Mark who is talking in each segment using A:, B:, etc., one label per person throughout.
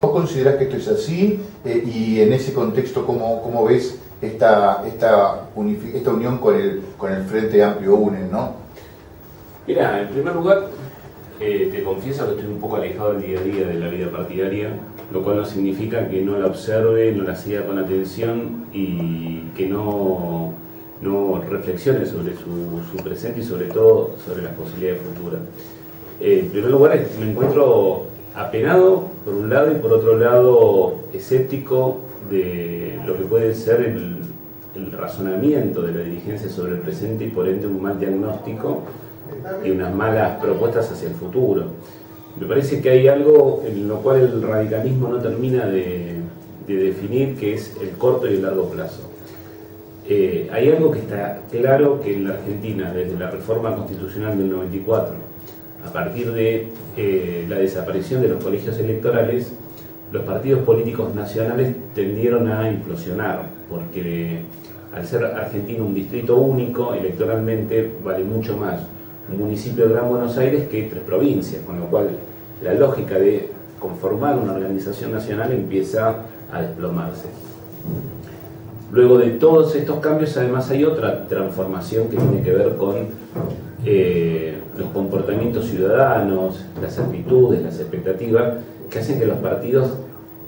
A: ¿Vos considerás que esto es así? Y en ese contexto, ¿cómo ves esta unión con el Frente Amplio UNE, ¿no?
B: Mira, en primer lugar, te confieso que estoy un poco alejado del día a día de la vida partidaria, lo cual no significa que no la observe, no la siga con atención y que no reflexione sobre su presente y sobre todo sobre las posibilidades futuras. En primer lugar, me encuentro apenado por un lado y por otro lado escéptico de lo que puede ser el razonamiento de la dirigencia sobre el presente y por ende un mal diagnóstico y unas malas propuestas hacia el futuro. Me parece que hay algo en lo cual el radicalismo no termina de definir, que es el corto y el largo plazo. Hay algo que está claro, que en la Argentina, desde la reforma constitucional del 94, a partir de la desaparición de los colegios electorales, los partidos políticos nacionales tendieron a implosionar, porque al ser Argentina un distrito único, electoralmente vale mucho más un municipio de Gran Buenos Aires que 3 provincias, con lo cual la lógica de conformar una organización nacional empieza a desplomarse. Luego de todos estos cambios, además hay otra transformación que tiene que ver con los comportamientos ciudadanos, las actitudes, las expectativas, que hacen que los partidos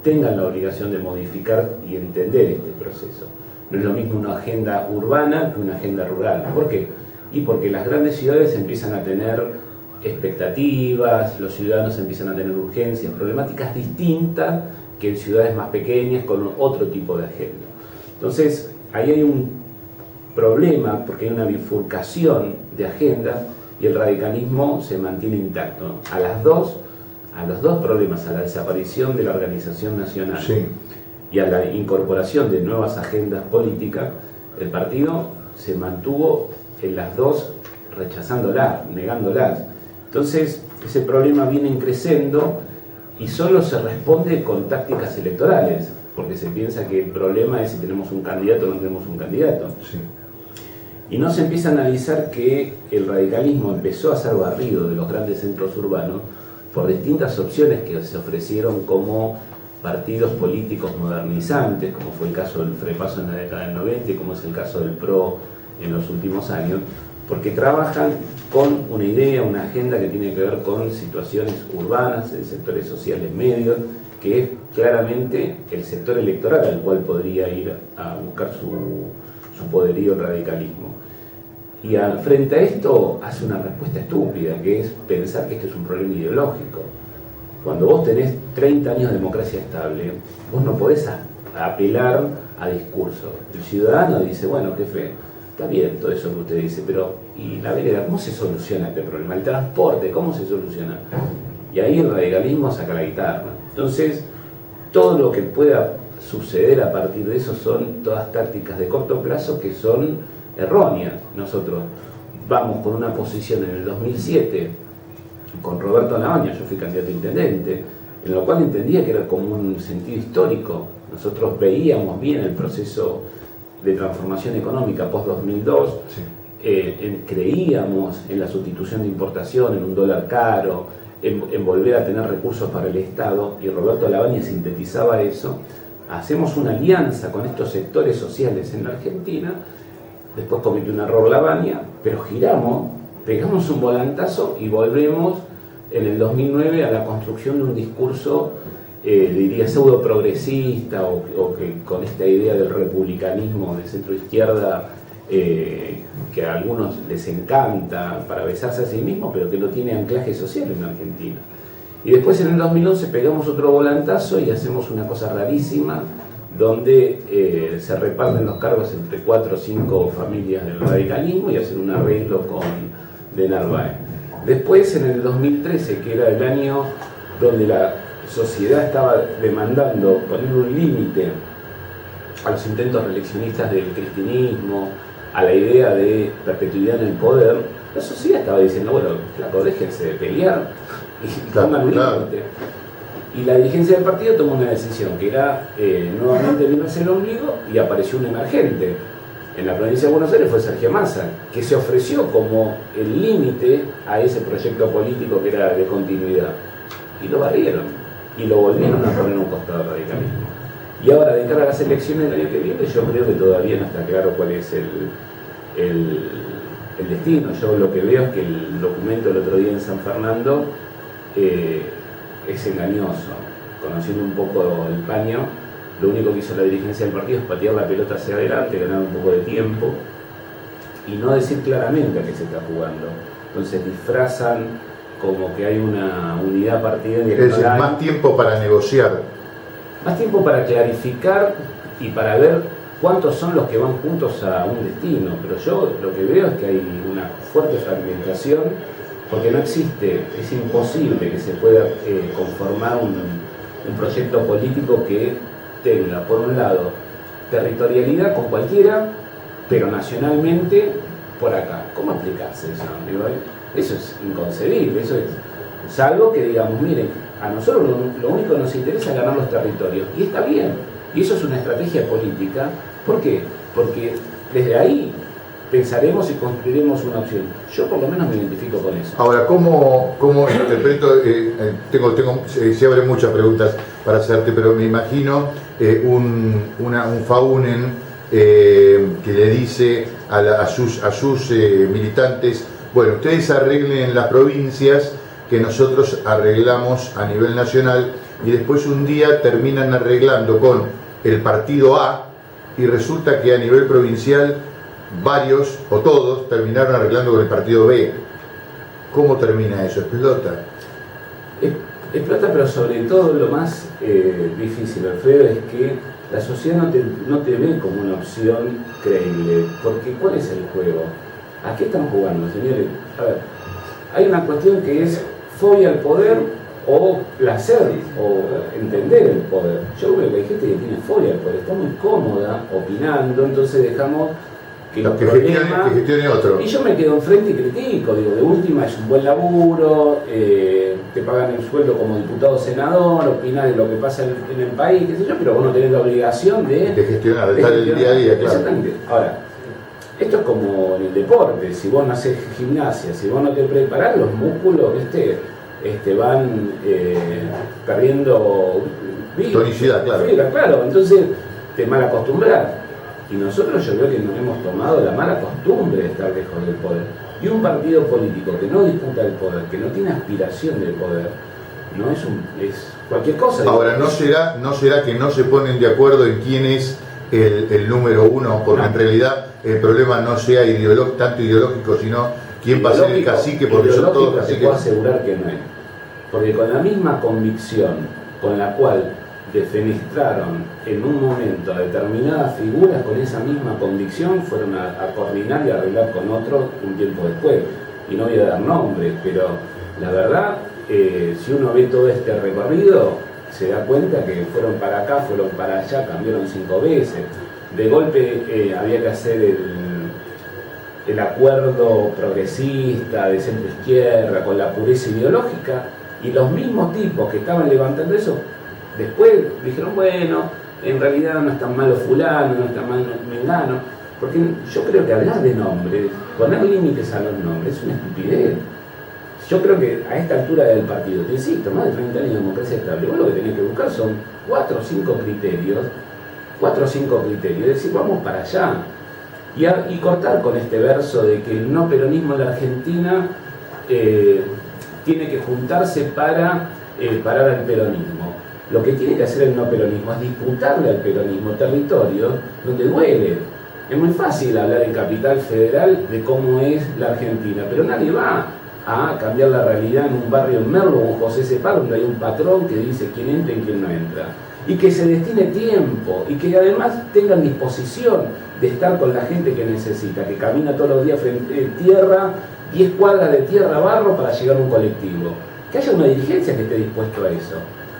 B: tengan la obligación de modificar y entender este proceso. No es lo mismo una agenda urbana que una agenda rural. ¿Por qué? Y porque las grandes ciudades empiezan a tener expectativas, los ciudadanos empiezan a tener urgencias, problemáticas distintas que en ciudades más pequeñas con otro tipo de agenda. Entonces, ahí hay un problema porque hay una bifurcación de agenda y el radicalismo se mantiene intacto. A los dos problemas, a la desaparición de la organización nacional, sí, y a la incorporación de nuevas agendas políticas, el partido se mantuvo en las dos rechazándolas, negándolas. Entonces, ese problema viene creciendo y solo se responde con tácticas electorales, porque se piensa que el problema es si tenemos un candidato o no tenemos un candidato. Sí. Y no se empieza a analizar que el radicalismo empezó a ser barrido de los grandes centros urbanos por distintas opciones que se ofrecieron como partidos políticos modernizantes, como fue el caso del FREPASO en la década del 90 y como es el caso del PRO en los últimos años, porque trabajan con una idea, una agenda que tiene que ver con situaciones urbanas, en sectores sociales medios, que es claramente el sector electoral al cual podría ir a buscar su poderío el radicalismo. Y frente a esto hace una respuesta estúpida, que es pensar que esto es un problema ideológico. Cuando vos tenés 30 años de democracia estable, vos no podés apelar a discursos. El ciudadano dice, bueno, jefe, está bien todo eso que usted dice, pero ¿y la vereda? ¿Cómo se soluciona este problema? El transporte, ¿cómo se soluciona? Y ahí el radicalismo saca la guitarra. Entonces, todo lo que pueda suceder a partir de eso son todas tácticas de corto plazo que son erróneas. Nosotros vamos con una posición en el 2007 con Roberto Lavagna, yo fui candidato a intendente, en lo cual entendía que era como un sentido histórico. Nosotros veíamos bien el proceso de transformación económica post-2002, sí. Creíamos en la sustitución de importación, en un dólar caro, en volver a tener recursos para el Estado, y Roberto Lavagna sintetizaba eso. Hacemos una alianza con estos sectores sociales en la Argentina, después cometió un error Lavagna, pero giramos, pegamos un volantazo y volvemos en el 2009 a la construcción de un discurso, diría, pseudo progresista o que con esta idea del republicanismo de centro izquierda que a algunos les encanta para besarse a sí mismos, pero que no tiene anclaje social en Argentina. Y después en el 2011 pegamos otro volantazo y hacemos una cosa rarísima, donde se reparten los cargos entre 4 o 5 familias del radicalismo y hacen un arreglo de Narváez. Después, en el 2013, que era el año donde la sociedad estaba demandando poner un límite a los intentos reeleccionistas del cristianismo, a la idea de perpetuidad en el poder, la sociedad estaba diciendo, bueno, flaco, déjense de pelear y pongan un límite. Y la dirigencia del partido tomó una decisión, que era nuevamente mirarse el ombligo, y apareció un emergente. En la provincia de Buenos Aires fue Sergio Massa, que se ofreció como el límite a ese proyecto político que era de continuidad. Y lo barrieron, y lo volvieron a poner un las elecciones del año que viene, yo creo que todavía no está claro cuál es el destino. Yo lo que veo es que el documento el otro día en San Fernando es engañoso. Conociendo un poco el paño, lo único que hizo la dirigencia del partido es patear la pelota hacia adelante, ganar un poco de tiempo y no decir claramente a qué se está jugando. Entonces disfrazan como que hay una unidad partidaria.
A: Es decir, más tiempo para negociar.
B: Más tiempo para clarificar y para ver cuántos son los que van juntos a un destino. Pero yo lo que veo es que hay una fuerte fragmentación, porque no existe, es imposible que se pueda conformar un proyecto político que tenga, por un lado, territorialidad con cualquiera, pero nacionalmente por acá. ¿Cómo explicarse eso? Eso es inconcebible, eso es, salvo que digamos, miren, a nosotros lo único que nos interesa es ganar los territorios, y está bien, y eso es una estrategia política. ¿Por qué? Porque desde ahí pensaremos y construiremos una opción. Yo por lo menos me identifico con eso.
A: Ahora, ¿cómo interpreto? Se abren muchas preguntas para hacerte, pero me imagino un Faunen que le dice a sus militantes: bueno, ustedes arreglen en las provincias, que nosotros arreglamos a nivel nacional, y después un día terminan arreglando con el partido A, y resulta que a nivel provincial varios o todos terminaron arreglando con el partido B. ¿Cómo termina eso? ¿Explota?
B: Explota, pero sobre todo lo más difícil, Alfredo, es que la sociedad no te ve como una opción creíble. Porque ¿cuál es el juego? ¿A qué están jugando, señores? A ver, hay una cuestión que es fobia al poder o placer o entender el poder. Yo creo que hay gente que tiene fobia al poder, está muy cómoda opinando, entonces dejamos que los problemas...
A: que gestione otro.
B: Y yo me quedo enfrente y critico, digo, de última es un buen laburo, te pagan el sueldo como diputado o senador, opinás de lo que pasa en el país, qué sé yo, pero vos no tenés la obligación de
A: gestionar, de estar el día a día, claro.
B: Exactamente. Ahora, esto es como en el deporte, si vos no haces gimnasia, si vos no te preparás, los músculos van perdiendo
A: tonicidad, claro.
B: Fibra, claro, entonces te mal acostumbras. Y nosotros yo creo que nos hemos tomado la mala costumbre de estar lejos del poder. Y un partido político que no disputa el poder, que no tiene aspiración del poder, no es cualquier cosa.
A: Ahora, ¿no será que no se ponen de acuerdo en quién es el número uno? Porque en realidad el problema no sea tanto ideológico, sino quién va a ser el cacique, porque son todos caciques.
B: Te puedo asegurar que no es. Porque con la misma convicción con la cual defenestraron en un momento a determinadas figuras, con esa misma convicción fueron a coordinar y a arreglar con otros un tiempo después. Y no voy a dar nombres, pero la verdad, si uno ve todo este recorrido, se da cuenta que fueron para acá, fueron para allá, cambiaron 5 veces. De golpe había que hacer el acuerdo progresista de centro-izquierda con la pureza ideológica, y los mismos tipos que estaban levantando eso después dijeron, bueno, en realidad no es tan malo fulano, no es tan malo mengano, porque yo creo que hablar de nombres, poner límites a los nombres, es una estupidez. Yo creo que a esta altura del partido, te insisto, más de 30 años de democracia estable, vos lo que tenés que buscar son 4 o 5 criterios, es decir, vamos para allá, y cortar con este verso de que el no peronismo en la Argentina tiene que juntarse para parar al peronismo. Lo que tiene que hacer el no peronismo es disputarle al peronismo territorios donde duele. Es muy fácil hablar en Capital Federal de cómo es la Argentina, pero nadie va a cambiar la realidad en un barrio en Merlo o en José Cepar, donde hay un patrón que dice quién entra y quién no entra. Y que se destine tiempo, y que además tengan disposición de estar con la gente que necesita, que camina todos los días frente a tierra, 10 cuadras de tierra, barro, para llegar a un colectivo. Que haya una dirigencia que esté dispuesto a eso.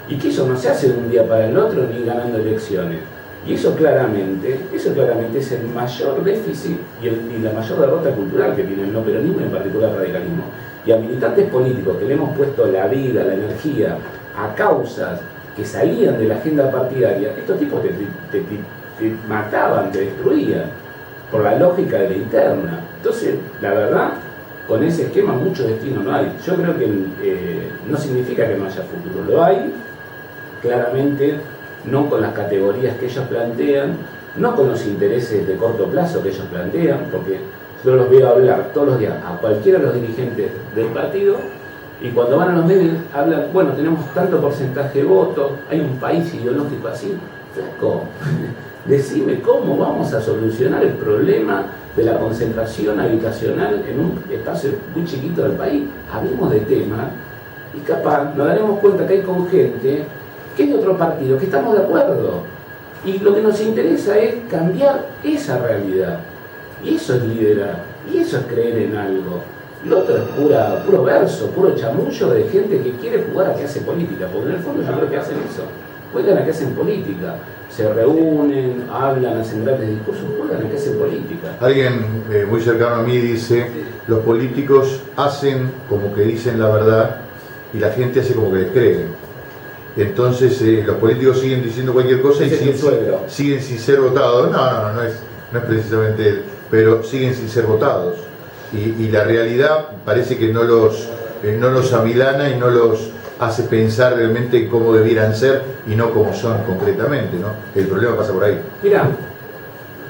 B: Y que eso no se hace de un día para el otro ni ganando elecciones. Y eso claramente es el mayor déficit y la mayor derrota cultural que tiene el no peronismo y en particular el radicalismo. Y a militantes políticos que le hemos puesto la vida, la energía a causas que salían de la agenda partidaria, estos tipos te mataban, te destruían por la lógica de la interna. Entonces, la verdad, con ese esquema mucho destino no hay. Yo creo que no significa que no haya futuro, lo hay. Claramente no con las categorías que ellos plantean, no con los intereses de corto plazo que ellos plantean, porque yo los veo hablar todos los días a cualquiera de los dirigentes del partido, y cuando van a los medios hablan, bueno, tenemos tanto porcentaje de votos, hay un país ideológico así. Flaco, decime cómo vamos a solucionar el problema de la concentración habitacional en un espacio muy chiquito del país. Hablemos de tema y capaz nos daremos cuenta que hay con gente que es de otro partido, que estamos de acuerdo. Y lo que nos interesa es cambiar esa realidad. Y eso es liderar, y eso es creer en algo. Lo otro es puro verso, puro chamullo de gente que quiere jugar a que hace política, porque en el fondo yo creo que hacen eso. Juegan a que hacen política. Se reúnen, hablan, hacen grandes discursos, juegan a que hacen política.
A: Alguien muy cercano a mí dice, los políticos hacen como que dicen la verdad y la gente hace como que les creen. Entonces los políticos siguen diciendo cualquier cosa y siguen sin ser votados. No es precisamente él, pero siguen sin ser votados. Y la realidad parece que no los amilana y no los hace pensar realmente en cómo debieran ser y no cómo son concretamente, ¿no? El problema pasa por ahí.
B: Mirá,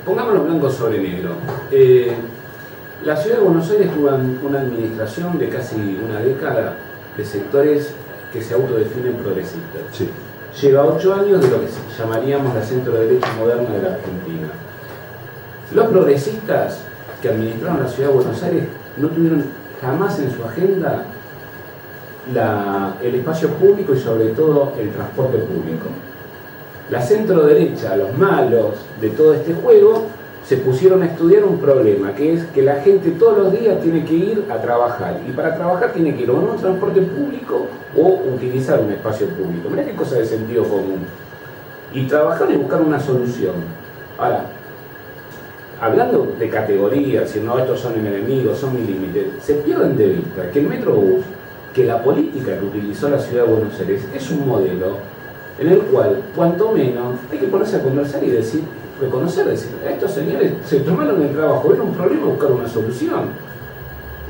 B: pongámoslo blanco sobre negro. La ciudad de Buenos Aires tuvo una administración de casi una década de sectores que se autodefinen progresistas.
A: Sí.
B: Lleva 8 años de lo que llamaríamos la centro-derecha moderna de la Argentina. Los progresistas que administraron la ciudad de Buenos Aires no tuvieron jamás en su agenda el espacio público y sobre todo el transporte público. La centro-derecha, los malos de todo este juego, se pusieron a estudiar un problema, que es que la gente todos los días tiene que ir a trabajar, y para trabajar tiene que ir o en un transporte público o utilizar un espacio público. Mirá qué cosa de sentido común. Y trabajar y buscar una solución. Ahora, hablando de categorías, si no, estos son enemigos, son mi límite, se pierden de vista que el Metrobús, que la política que utilizó la ciudad de Buenos Aires es un modelo en el cual, cuanto menos, hay que ponerse a conversar y reconocer, a estos señores se tomaron el trabajo, ven un problema y buscar una solución.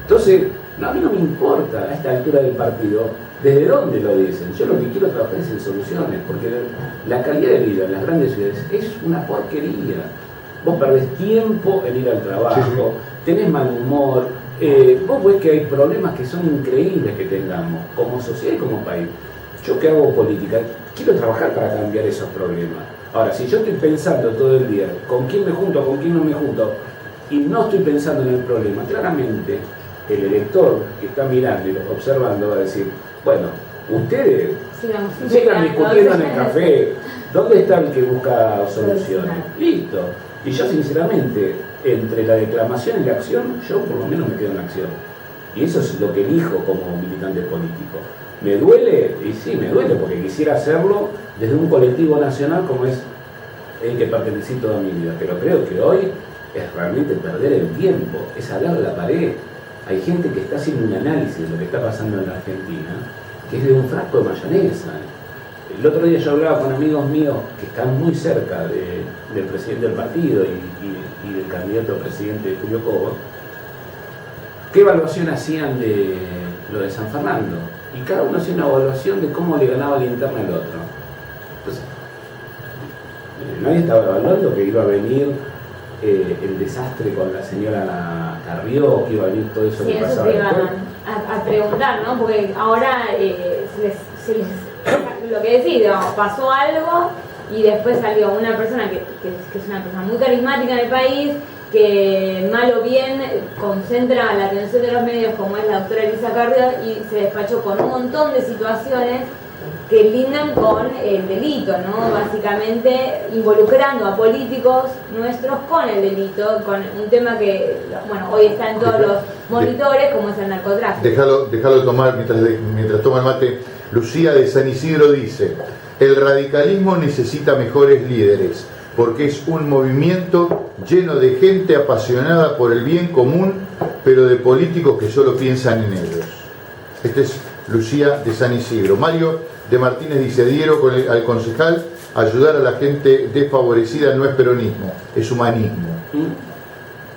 B: Entonces, a mí no me importa a esta altura del partido desde dónde lo dicen. Yo lo que quiero trabajar es en soluciones, porque la calidad de vida en las grandes ciudades es una porquería. Vos perdés tiempo en ir al trabajo, tenés mal humor, vos ves que hay problemas que son increíbles que tengamos, como sociedad y como país. Yo que hago política, quiero trabajar para cambiar esos problemas. Ahora, si yo estoy pensando todo el día con quién me junto, con quién no me junto, y no estoy pensando en el problema, claramente el elector que está mirando y observando va a decir, bueno, ustedes sigan discutiendo en el café, ¿dónde está el que busca soluciones? Listo. Y yo sinceramente, entre la declamación y la acción, yo por lo menos me quedo en la acción. Y eso es lo que elijo como militante político. ¿Me duele? Y sí, me duele, porque quisiera hacerlo desde un colectivo nacional como es el que pertenecí toda mi vida. Pero creo que hoy es realmente perder el tiempo, es hablar de la pared. Hay gente que está haciendo un análisis de lo que está pasando en la Argentina, que es de un frasco de mayonesa. El otro día yo hablaba con amigos míos que están muy cerca del presidente del partido y del candidato a presidente Julio Cobo. ¿Qué evaluación hacían de lo de San Fernando? Y cada uno hacía una evaluación de cómo le ganaba la interna al otro. Entonces, nadie estaba evaluando que iba a venir el desastre con la señora Carrió, que iba a venir todo eso que pasaba.
C: Sí, eso te iban a preguntar, ¿no? Porque ahora lo que decís, digamos, pasó algo y después salió una persona que es una persona muy carismática en el país, que mal o bien concentra la atención de los medios, como es la doctora Elisa Carrió, y se despachó con un montón de situaciones que lindan con el delito, ¿no? Básicamente involucrando a políticos nuestros con el delito, con un tema que, bueno, hoy está en todos los monitores, como es el narcotráfico.
A: Déjalo tomar mientras toma el mate. Lucía de San Isidro dice, el radicalismo necesita mejores líderes, porque es un movimiento lleno de gente apasionada por el bien común, pero de políticos que solo piensan en ellos. Este es Lucía de San Isidro. Mario de Martínez dice, adhiero al concejal, ayudar a la gente desfavorecida no es peronismo, es humanismo.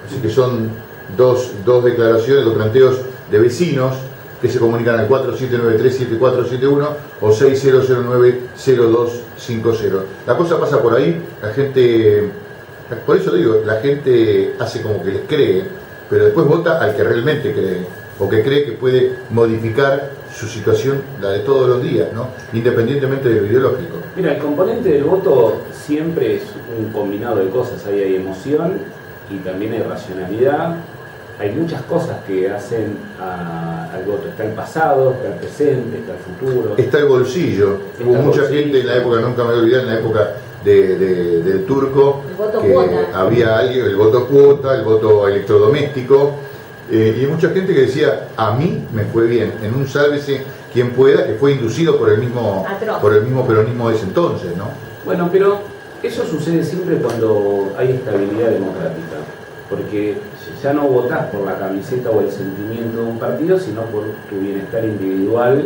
A: Así que son dos declaraciones, dos planteos de vecinos que se comunican al 4793-7471 o 6009-0250. La cosa pasa por ahí, la gente, por eso digo, la gente hace como que les cree, pero después vota al que realmente cree, o que cree que puede modificar su situación, la de todos los días, ¿no? Independientemente de lo ideológico.
B: Mira, el componente del voto siempre es un combinado de cosas. Ahí hay emoción y también hay racionalidad. Hay muchas cosas que hacen al voto. Está el pasado, está el presente, está el futuro.
A: Está el bolsillo. Hubo mucha gente en la época, nunca me voy a olvidar, en la época del turco,
C: El voto
A: que
C: cuota.
A: había alguien, el voto cuota, el voto electrodoméstico, y mucha gente que decía, a mí me fue bien, en un sálvese quien pueda, que fue inducido por el mismo peronismo de ese entonces, ¿no?
B: Bueno, pero eso sucede siempre cuando hay estabilidad democrática, porque ya no votás por la camiseta o el sentimiento de un partido, sino por tu bienestar individual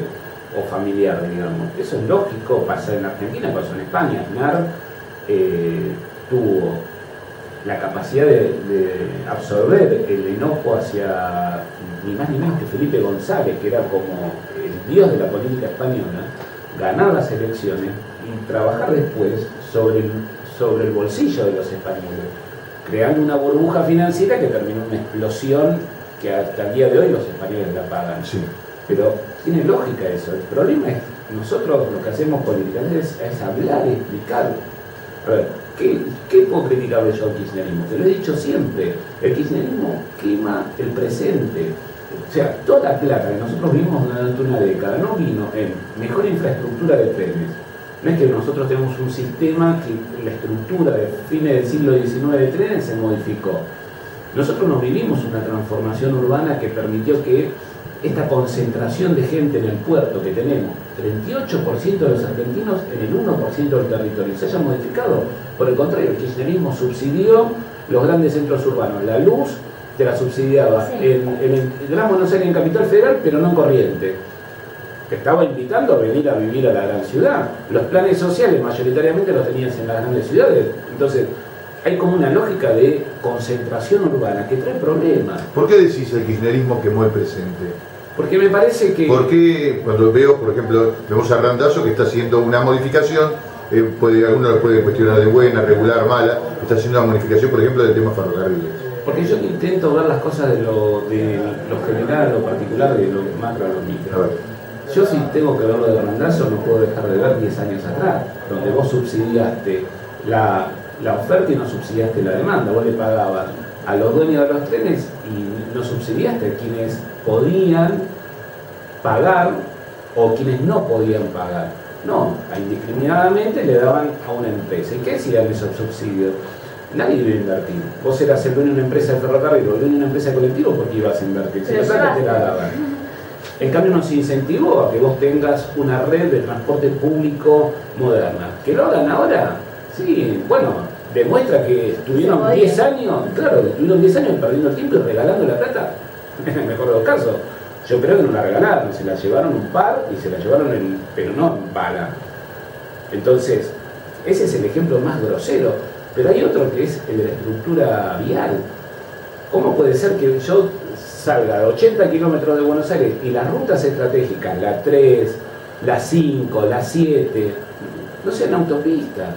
B: o familiar, digamos. Eso es lógico, pasa en Argentina, pasó en España. Aznar tuvo la capacidad de absorber el enojo hacia ni más ni menos que Felipe González, que era como el dios de la política española, ganar las elecciones y trabajar después sobre el bolsillo de los españoles, creando una burbuja financiera que terminó en una explosión que hasta el día de hoy los españoles la pagan.
A: Sí.
B: Pero tiene lógica eso. El problema es nosotros lo que hacemos políticamente es hablar, explicar. A ver, ¿qué puedo criticarle yo al kirchnerismo? Te lo he dicho siempre. El kirchnerismo quema el presente. O sea, toda la plata que nosotros vimos durante una década no vino en mejor infraestructura de trenes. No es que nosotros tenemos un sistema que la estructura de fines del siglo XIX de trenes se modificó. Nosotros nos vivimos una transformación urbana que permitió que esta concentración de gente en el puerto que tenemos, 38% de los argentinos en el 1% del territorio, se haya modificado. Por el contrario, el kirchnerismo subsidió los grandes centros urbanos. La luz te la subsidiaba en el Gran Buenos Aires, en Capital Federal, pero no en Corriente. Te estaba invitando a venir a vivir a la gran ciudad. Los planes sociales mayoritariamente los tenías en las grandes ciudades. Entonces, hay como una lógica de concentración urbana que trae problemas.
A: ¿Por qué decís el kirchnerismo quemó el presente?
B: Porque me parece que...
A: Porque cuando veo, por ejemplo, vemos a Randazzo que está haciendo una modificación, algunos lo pueden cuestionar de buena, regular, mala, está haciendo una modificación, por ejemplo, del tema ferrocarriles.
B: Porque yo intento ver las cosas de lo general a lo particular, de lo macro a lo micro.
A: A ver.
B: Yo si tengo que ver lo de Randazzo no puedo dejar de ver 10 años atrás, donde vos subsidiaste la oferta y no subsidiaste la demanda. Vos le pagabas a los dueños de los trenes y no subsidiaste a quienes podían pagar o quienes no podían pagar. No, indiscriminadamente le daban a una empresa. ¿Y qué decían esos subsidios? Nadie iba a invertir. Vos eras el dueño de una empresa de ferrocarril o el dueño de una empresa de colectivo porque ibas a invertir. Si la plata te la daban. En cambio nos incentivó a que vos tengas una red de transporte público moderna. ¿Que lo hagan ahora? Sí, bueno, demuestra que estuvieron 10 años, claro, estuvieron 10 años perdiendo tiempo y regalando la plata, en el mejor de los casos. Yo creo que no la regalaron, se la llevaron un par y se la llevaron pero no en bala. Entonces, ese es el ejemplo más grosero, pero hay otro que es el de la estructura vial. ¿Cómo puede ser que yo salga de 80 kilómetros de Buenos Aires y las rutas estratégicas, la 3, la 5, la 7, no sean autopistas?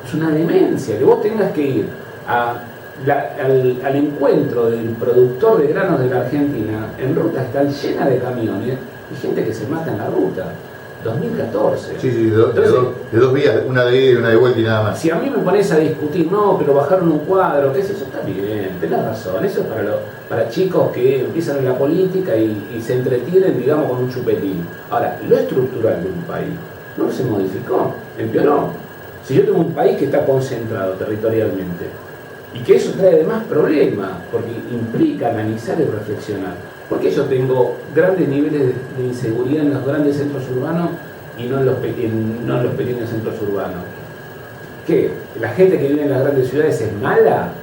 B: Es una demencia que vos tengas que ir al encuentro del productor de granos de la Argentina en rutas tan llenas de camiones y gente que se mata en la ruta. 2014.
A: Sí, de dos vías, una de ida y una de vuelta y nada más.
B: Si a mí me pones a discutir, no, pero bajaron un cuadro, qué es eso, está bien, tenés razón, eso es para chicos que empiezan en la política y se entretienen, digamos, con un chupetín. Ahora, lo estructural de un país no se modificó, empeoró. Si yo tengo un país que está concentrado territorialmente y que eso trae además problemas, porque implica analizar y reflexionar. ¿Por qué yo tengo grandes niveles de inseguridad en los grandes centros urbanos y no en los pequeños centros urbanos? ¿Qué? ¿La gente que vive en las grandes ciudades es mala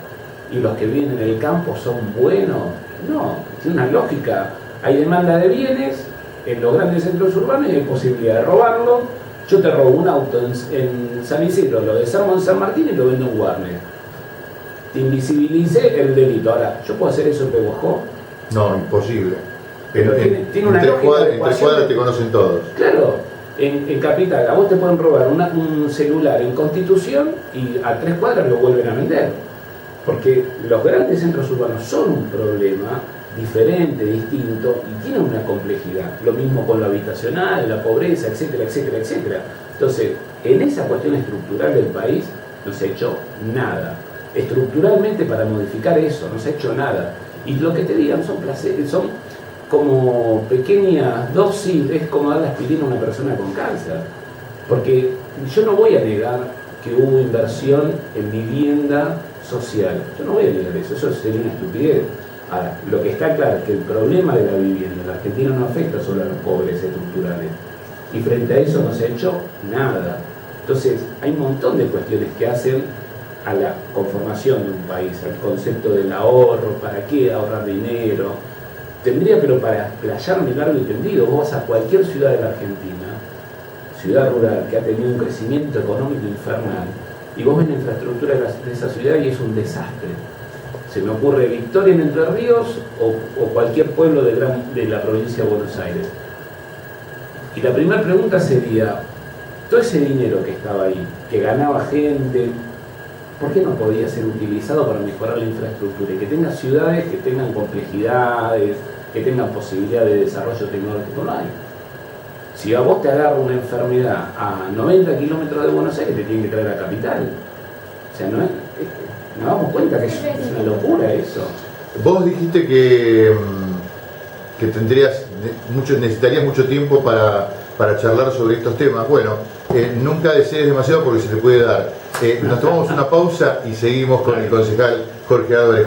B: y los que viven en el campo son buenos? No, tiene una lógica. Hay demanda de bienes en los grandes centros urbanos y hay posibilidad de robarlo. Yo te robo un auto en San Isidro, lo desarmo en San Martín y lo vendo en Warner. Te invisibilicé el delito. Ahora, ¿yo puedo hacer eso en Pehuajó?
A: No, imposible.
B: Pero tiene una lógica de
A: en 3
B: ecuación.
A: cuadras te conocen todos.
B: Claro, en Capital, a vos te pueden robar un celular en Constitución y a 3 cuadras lo vuelven a vender. Porque los grandes centros urbanos son un problema diferente, distinto, y tienen una complejidad. Lo mismo con lo habitacional, la pobreza, etcétera, etcétera, etcétera. Entonces, en esa cuestión estructural del país no se ha hecho nada. Estructuralmente, para modificar eso, no se ha hecho nada. Y lo que te digan son placeres, son como pequeñas dosis, es como dar la aspirina a una persona con cáncer. Porque yo no voy a negar que hubo inversión en vivienda social. Yo no voy a negar eso, eso sería una estupidez. Ahora, lo que está claro es que el problema de la vivienda en la Argentina no afecta solo a los pobres estructurales. Y frente a eso no se ha hecho nada. Entonces, hay un montón de cuestiones que hacen a la conformación de un país, al concepto del ahorro, para qué ahorrar dinero. Tendría, pero para explayarme largo y tendido, vos vas a cualquier ciudad de la Argentina, ciudad rural, que ha tenido un crecimiento económico infernal, y vos ves la infraestructura de esa ciudad y es un desastre. Se me ocurre Victoria en Entre Ríos o cualquier pueblo de la provincia de Buenos Aires. Y la primera pregunta sería, todo ese dinero que estaba ahí, que ganaba gente, ¿por qué no podía ser utilizado para mejorar la infraestructura? Y que tenga ciudades que tengan complejidades, que tengan posibilidad de desarrollo tecnológico. No hay. Si a vos te agarra una enfermedad a 90 kilómetros de Buenos Aires, te tienen que traer a Capital. O sea, no es... Nos damos cuenta que es una locura eso.
A: Vos dijiste que necesitarías mucho tiempo para charlar sobre estos temas. Bueno, nunca desees demasiado porque se te puede dar. Nos tomamos una pausa y seguimos con el concejal Jorge Álvarez.